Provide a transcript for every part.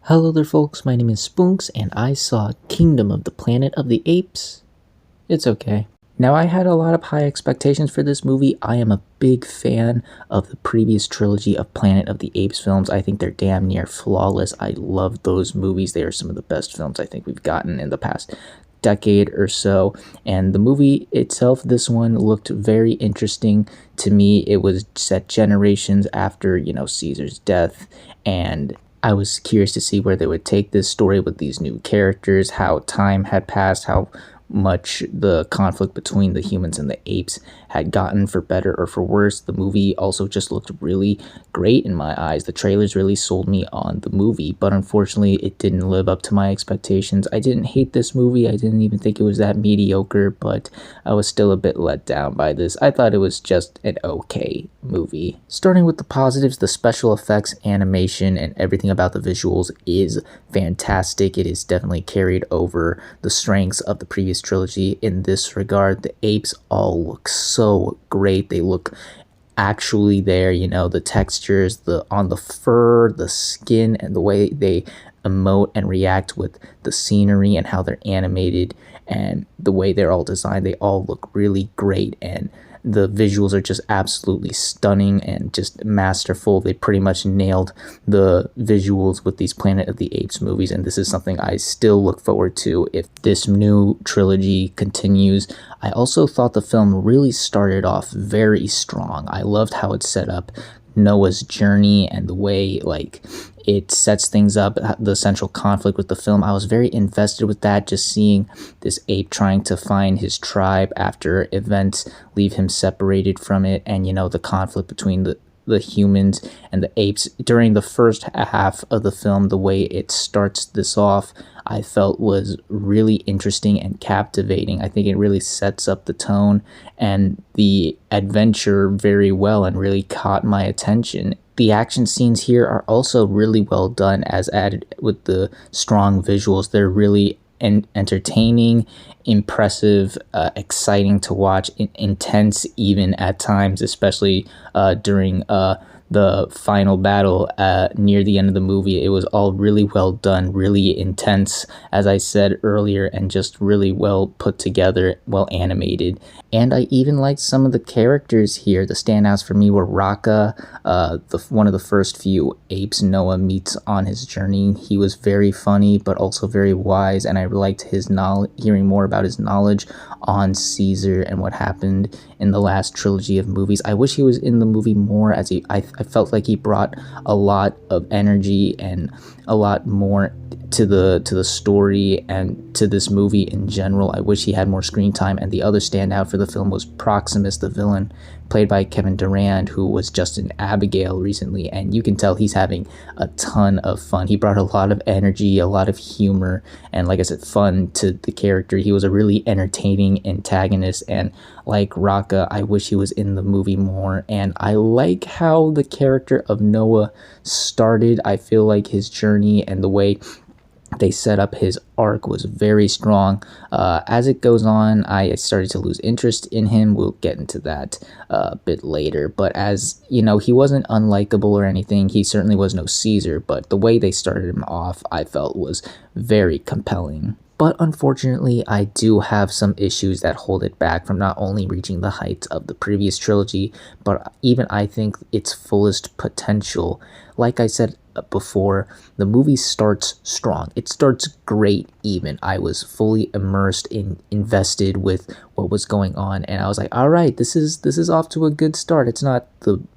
Hello there, folks. My name is Spoonks, and I saw Kingdom of the Planet of the Apes. It's okay. Now, I had a lot of high expectations for this movie. I am a big fan of the previous trilogy of Planet of the Apes films. I think they're damn near flawless. I love those movies. They are some of the best films I think we've gotten in the past decade or so. And the movie itself, this one looked very interesting to me. It was set generations after, Caesar's death, and I was curious to see where they would take this story with these new characters, how time had passed, how much the conflict between the humans and the apes had gotten, for better or for worse. The movie also just looked really great in my eyes. The trailers really sold me on the movie, but unfortunately it didn't live up to my expectations. I didn't hate this movie. I didn't even think it was that mediocre, but I was still a bit let down by this. I thought it was just an okay movie. Starting with the positives, the special effects, animation, and everything about the visuals is fantastic. It is definitely carried over the strengths of the previous trilogy in this regard. The apes all look so great. They look actually there, the textures, the on the fur, the skin, and the way they emote and react with the scenery and how they're animated and the way they're all designed. They all look really great, and the visuals are just absolutely stunning and just masterful. They pretty much nailed the visuals with these Planet of the Apes movies, and this is something I still look forward to if this new trilogy continues. I also thought the film really started off very strong. I loved how it set up Noah's journey and the way it sets things up, the central conflict with the film. I was very invested with that, just seeing this ape trying to find his tribe after events leave him separated from it, and the conflict between the humans and the apes during the first half of the film. The way it starts this off, I felt was really interesting and captivating. I think it really sets up the tone and the adventure very well and really caught my attention. The action scenes here are also really well done, as added with the strong visuals. They're really entertaining, impressive, exciting to watch, intense even at times, especially during the final battle near the end of the movie. It was all really well done, really intense, as I said earlier, and just really well put together, well animated. And I even liked some of the characters here. The standouts for me were Raka, one of the first few apes Noah meets on his journey. He was very funny, but also very wise, and I liked his knowledge, hearing more about his knowledge on Caesar and what happened in the last trilogy of movies. I wish he was in the movie more, as I felt like he brought a lot of energy and a lot more to the story and to this movie in general. I wish he had more screen time. And the other standout for the film was Proximus, the villain, played by Kevin Durand, who was just in Abigail recently, and you can tell he's having a ton of fun. He brought a lot of energy, a lot of humor, and like I said, fun to the character. He was a really entertaining antagonist, and like Raka, I wish he was in the movie more. And I like how the character of Noah started. I feel like his journey and the way they set up his arc was very strong. As it goes on, I started to lose interest in him. We'll get into that a bit later. But as he wasn't unlikable or anything. He certainly was no Caesar, but the way they started him off, I felt was very compelling. But unfortunately, I do have some issues that hold it back from not only reaching the heights of the previous trilogy, but even I think its fullest potential. Like I said before, the movie starts strong. It starts great even. I was fully immersed and invested with what was going on, and I was like, all right, this is off to a good start. It's not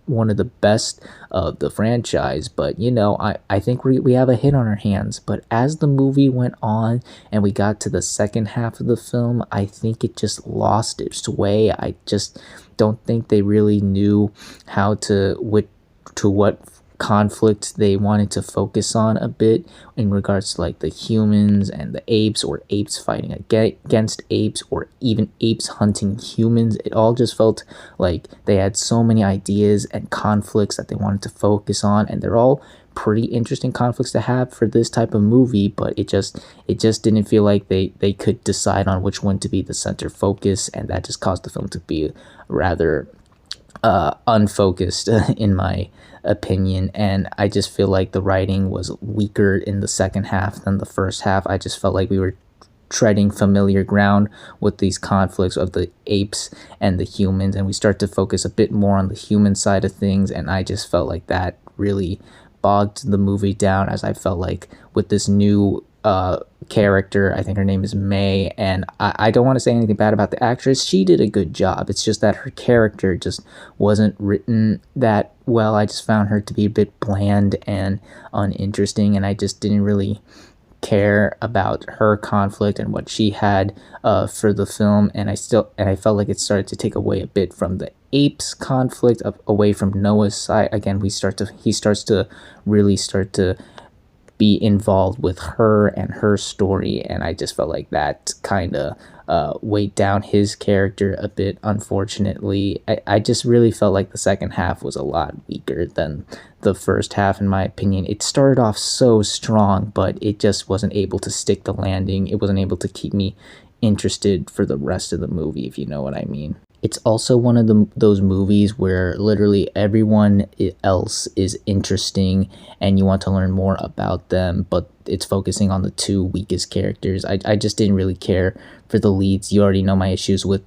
one of the best of the franchise, but I think we have a hit on our hands. But as the movie went on and we got to the second half of the film, I think it just lost its way. I just don't think they really knew how to what conflict they wanted to focus on a bit in regards to the humans and the apes, or apes fighting against apes, or even apes hunting humans. It all just felt like they had so many ideas and conflicts that they wanted to focus on, and they're all pretty interesting conflicts to have for this type of movie, but it just didn't feel like they could decide on which one to be the center focus, and that just caused the film to be rather unfocused in my opinion, and I just feel like the writing was weaker in the second half than the first half. I just felt like we were treading familiar ground with these conflicts of the apes and the humans, and we start to focus a bit more on the human side of things, and I just felt like that really bogged the movie down, as I felt like with this new character, I think her name is May, and I don't want to say anything bad about the actress. She did a good job. It's just that her character just wasn't written that well. I just found her to be a bit bland and uninteresting, and I just didn't really care about her conflict and what she had for the film, and I felt like it started to take away a bit from the apes conflict, away from Noah's side. Again, he starts to really start to be involved with her and her story, and I just felt like that kind of weighed down his character a bit, unfortunately. I just really felt like the second half was a lot weaker than the first half, in my opinion. It started off so strong, but it just wasn't able to stick the landing. It wasn't able to keep me interested for the rest of the movie, if you know what I mean. It's also one of those movies where literally everyone else is interesting and you want to learn more about them, but it's focusing on the two weakest characters. I just didn't really care for the leads. You already know my issues with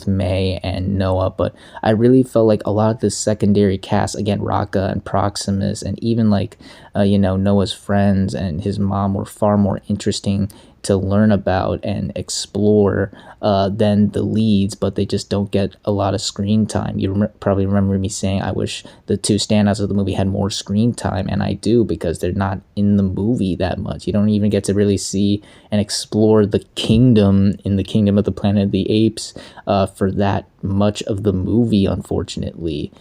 May and Noah, but I really felt like a lot of the secondary cast, again, Raka and Proximus, and even like Noah's friends and his mom, were far more interesting to learn about and explore than the leads, but they just don't get a lot of screen time. You probably remember me saying I wish the two standouts of the movie had more screen time, and I do, because they're not in the movie that much. You don't even get to really see and explore the kingdom in the Kingdom of the Planet of the Apes for that much of the movie, unfortunately.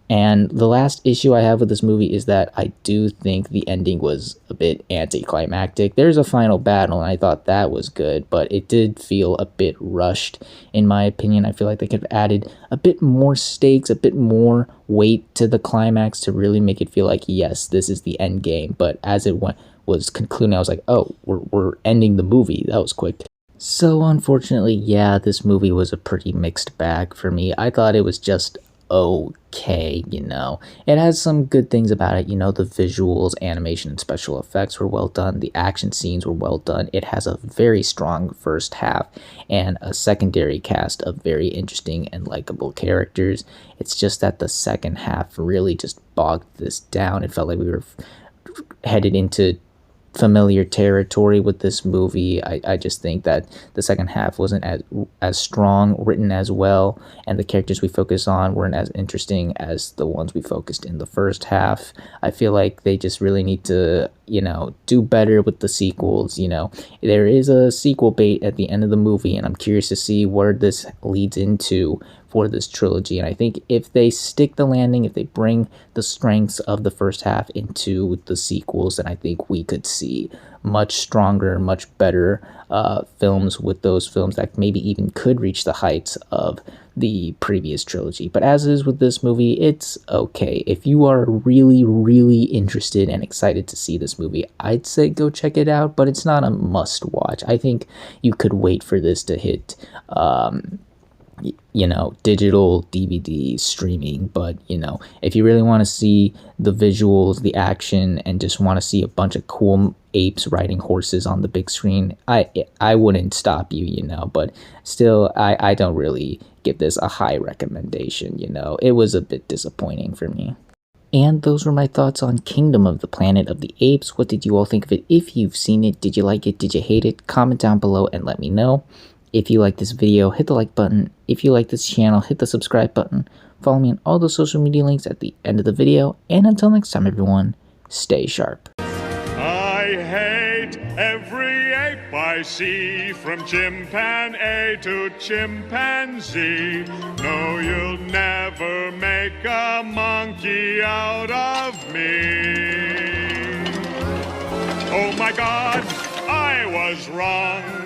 And the last issue I have with this movie is that I do think the ending was a bit anticlimactic. There's a final battle, and I thought that was good, but it did feel a bit rushed, in my opinion. I feel like they could have added a bit more stakes, a bit more weight to the climax to really make it feel like, yes, this is the end game. But as it was concluding, I was like, oh, we're ending the movie. That was quick. So unfortunately, yeah, this movie was a pretty mixed bag for me. I thought it was just okay. It has some good things about it. The visuals, animation, and special effects were well done. The action scenes were well done. It has a very strong first half and a secondary cast of very interesting and likable characters. It's just that the second half really just bogged this down. It felt like we were headed into familiar territory with this movie. I just think that the second half wasn't as strong, written as well, and the characters we focus on weren't as interesting as the ones we focused in the first half. I feel like they just really need to, do better with the sequels. There is a sequel bait at the end of the movie, and I'm curious to see where this leads into for this trilogy. And I think if they stick the landing, if they bring the strengths of the first half into the sequels, then I think we could see much stronger, much better films with those films that maybe even could reach the heights of the previous trilogy. But as is with this movie, it's okay. If you are really, really interested and excited to see this movie, I'd say go check it out, but it's not a must watch. I think you could wait for this to hit digital DVD streaming. But if you really want to see the visuals, the action, and just want to see a bunch of cool apes riding horses on the big screen, I wouldn't stop you. But still, I don't really give this a high recommendation. It was a bit disappointing for me. And those were my thoughts on Kingdom of the Planet of the Apes. What did you all think of it? If you've seen it, did you like it? Did you hate it? Comment down below and let me know. If you like this video, hit the like button. If you like this channel, hit the subscribe button. Follow me on all the social media links at the end of the video. And until next time, everyone, stay sharp. I hate every ape I see, from chimpanzee to chimpanzee. No, you'll never make a monkey out of me. Oh my God, I was wrong.